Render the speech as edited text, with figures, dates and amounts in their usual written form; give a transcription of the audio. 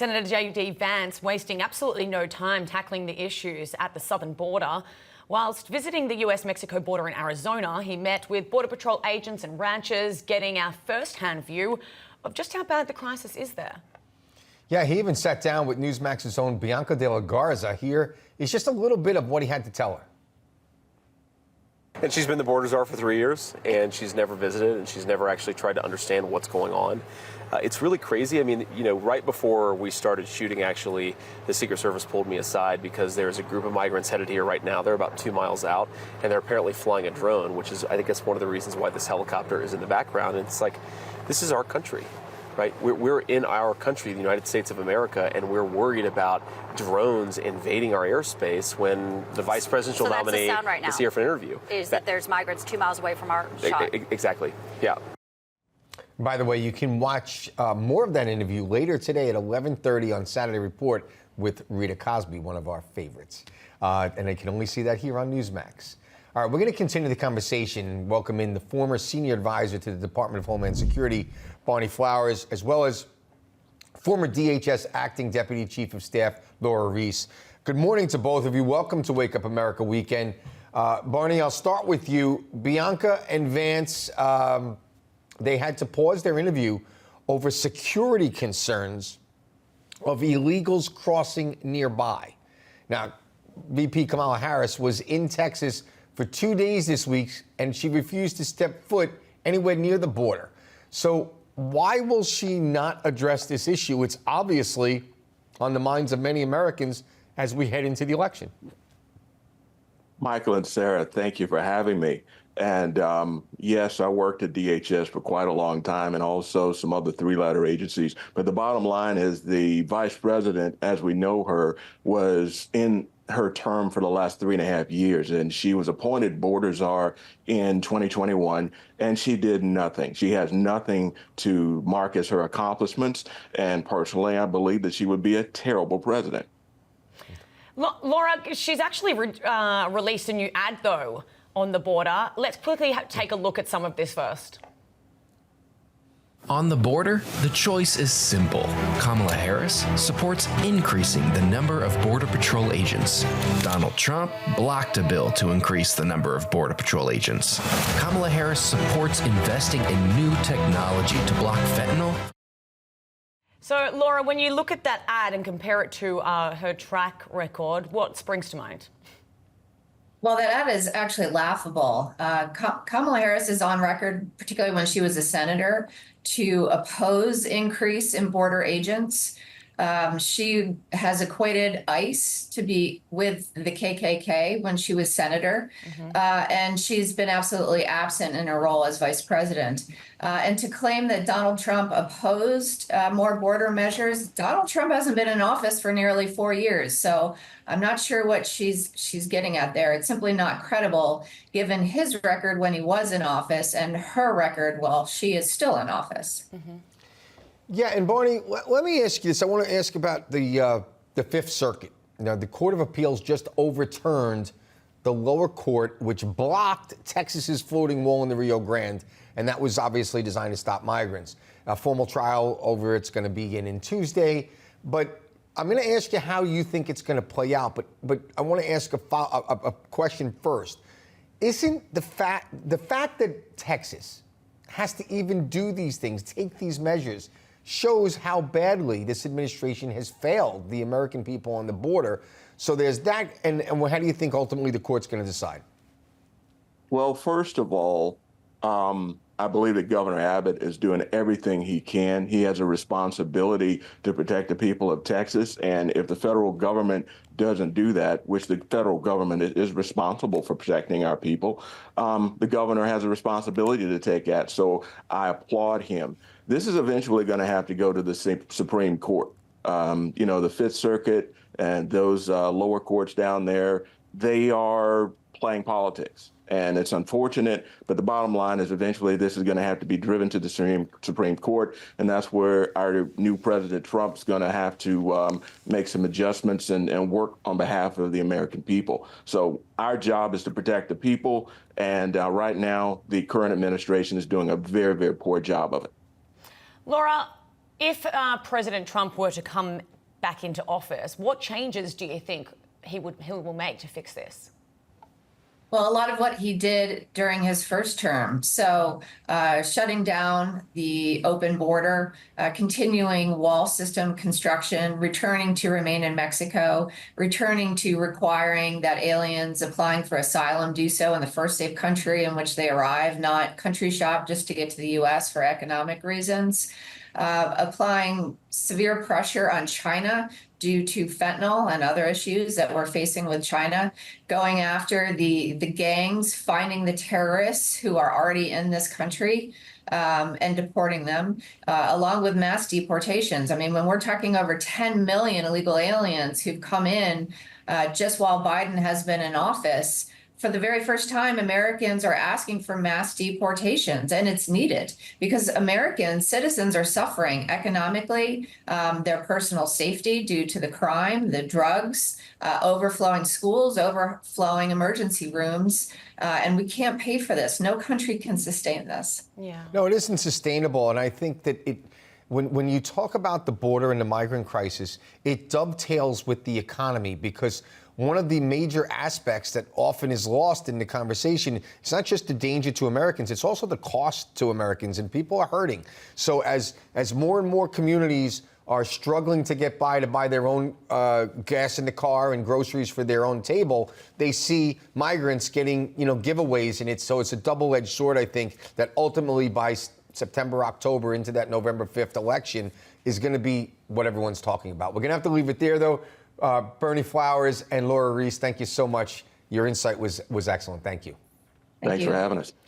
Senator J.D. Vance wasting absolutely no time tackling the issues at the southern border. Whilst visiting the US-Mexico border in Arizona, he met with Border Patrol agents and ranchers, getting our first-hand view of just how bad the crisis is there. Yeah, he even sat down with NEWMAX's own Bianca de la Garza. Here is just a little bit of what he had to tell her. And she's been the border czar for 3 years, and she's never visited, and she's never actually tried to understand what's going on. It's really crazy. I mean, you know, right before we started shooting, actually, the Secret Service pulled me aside because there's a group of migrants headed here right now. They're about 2 miles out, and they're apparently flying a drone, which is, I think that's one of the reasons why this helicopter is in the background. And it's like, this is our country, right? We're in our country, the United States of America, and we're worried about drones invading our airspace when the vice presidential nominee is here for an interview. Is that there's migrants 2 miles away from our shot. Exactly, yeah. By the way, you can watch more of that interview later today at 11:30 on Saturday Report with Rita Cosby, one of our favorites. And I can only see that here on NEWSMAX. All right, we're going to continue the conversation and welcome in the former senior advisor to the Department of Homeland Security, Berney, as well as former DHS acting deputy chief of staff, LORA RIES. Good morning to both of you. Welcome to Wake Up America Weekend. Berney, I'll start with you. Bianca and Vance, they had to pause their interview over security concerns of illegals crossing nearby. Now, VP Kamala Harris was in Texas for 2 days this week, and she refused to step foot anywhere near the border. So why will she not address this issue? It's obviously on the minds of many Americans as we head into the election. Michael and Sarah, thank you for having me. And yes, I worked at DHS for quite a long time and also some other three-letter agencies. But the bottom line is the vice president, as we know her, was in her term for the last 3.5 years. And she was appointed border czar in 2021, and she did nothing. She has nothing to mark as her accomplishments. And personally, I believe that she would be a terrible president. Laura, she's actually released a new ad, though, on the border. Let's quickly take a look at some of this first. On the border, the choice is simple. Kamala Harris supports increasing the number of Border Patrol agents. Donald Trump blocked a bill to increase the number of Border Patrol agents. Kamala Harris supports investing in new technology to block fentanyl. So, Laura, when you look at that ad and compare it to her track record, what springs to mind? Well, that ad is actually laughable. Kamala Harris is on record, particularly when she was a senator, to oppose increase in border agents. She has equated ICE to be with the KKK when she was senator, and she's been absolutely absent in her role as vice president. And to claim that Donald Trump opposed more border measures, Donald Trump hasn't been in office for nearly 4 years. So I'm not sure what she's getting at there. It's simply not credible given his record when he was in office and her record while she is still in office. Yeah, and Berney, let me ask you this. I want to ask about the Fifth Circuit. Now, the Court of Appeals just overturned the lower court, which blocked Texas's floating wall in the Rio Grande, and that was obviously designed to stop migrants. A formal trial over it's going to begin in Tuesday, but I'm going to ask you how you think it's going to play out. But I want to ask a question first. Isn't the fact that Texas has to even do these things, take these measures, shows how badly this administration has failed the American people on the border? So there's that, and how do you think ultimately the court's going to decide? Well, first of all, I believe that Governor Abbott is doing everything he can. He has a responsibility to protect the people of Texas, and if the federal government doesn't do that, which the federal government is responsible for protecting our people, the governor has a responsibility to take that. So I applaud him. This is eventually going to have to go to the Supreme Court. You know, the Fifth Circuit and those lower courts down there, they are playing politics. And it's unfortunate, but the bottom line is eventually this is going to have to be driven to the Supreme Court, and that's where our new President Trump's going to have to make some adjustments and work on behalf of the American people. So our job is to protect the people, and right now the current administration is doing a very, very poor job of it. Laura, If President Trump were to come back into office, what changes do you think he will make to fix this? Well, a lot of what he did during his first term. So shutting down the open border, continuing wall system construction, returning to remain in Mexico, returning to requiring that aliens applying for asylum do so in the first safe country in which they arrive, not country shop just to get to the U.S. for economic reasons. Applying severe pressure on China due to fentanyl and other issues that we're facing with China, going after the gangs, finding the terrorists who are already in this country, and deporting them, along with mass deportations. I mean, when we're talking over 10 million illegal aliens who've come in just while Biden has been in office, for the very first time, Americans are asking for mass deportations, and it's needed because American citizens are suffering economically, their personal safety due to the crime, the drugs, overflowing schools, overflowing emergency rooms, and we can't pay for this. No country can sustain this. Yeah. No, it isn't sustainable, and I think that when you talk about the border and the migrant crisis, it dovetails with the economy because one of the major aspects that often is lost in the conversation, it's not just the danger to Americans, it's also the cost to Americans, and people are hurting. So as more and more communities are struggling to get by to buy their own gas in the car and groceries for their own table, they see migrants getting, giveaways, and it's a double-edged sword, I think, that ultimately by September, October, into that November 5th election is going to be what everyone's talking about. We're going to have to leave it there, though. Berney Flowers and LORA RIES, thank you so much. Your insight was excellent. Thank you. Thanks for having us.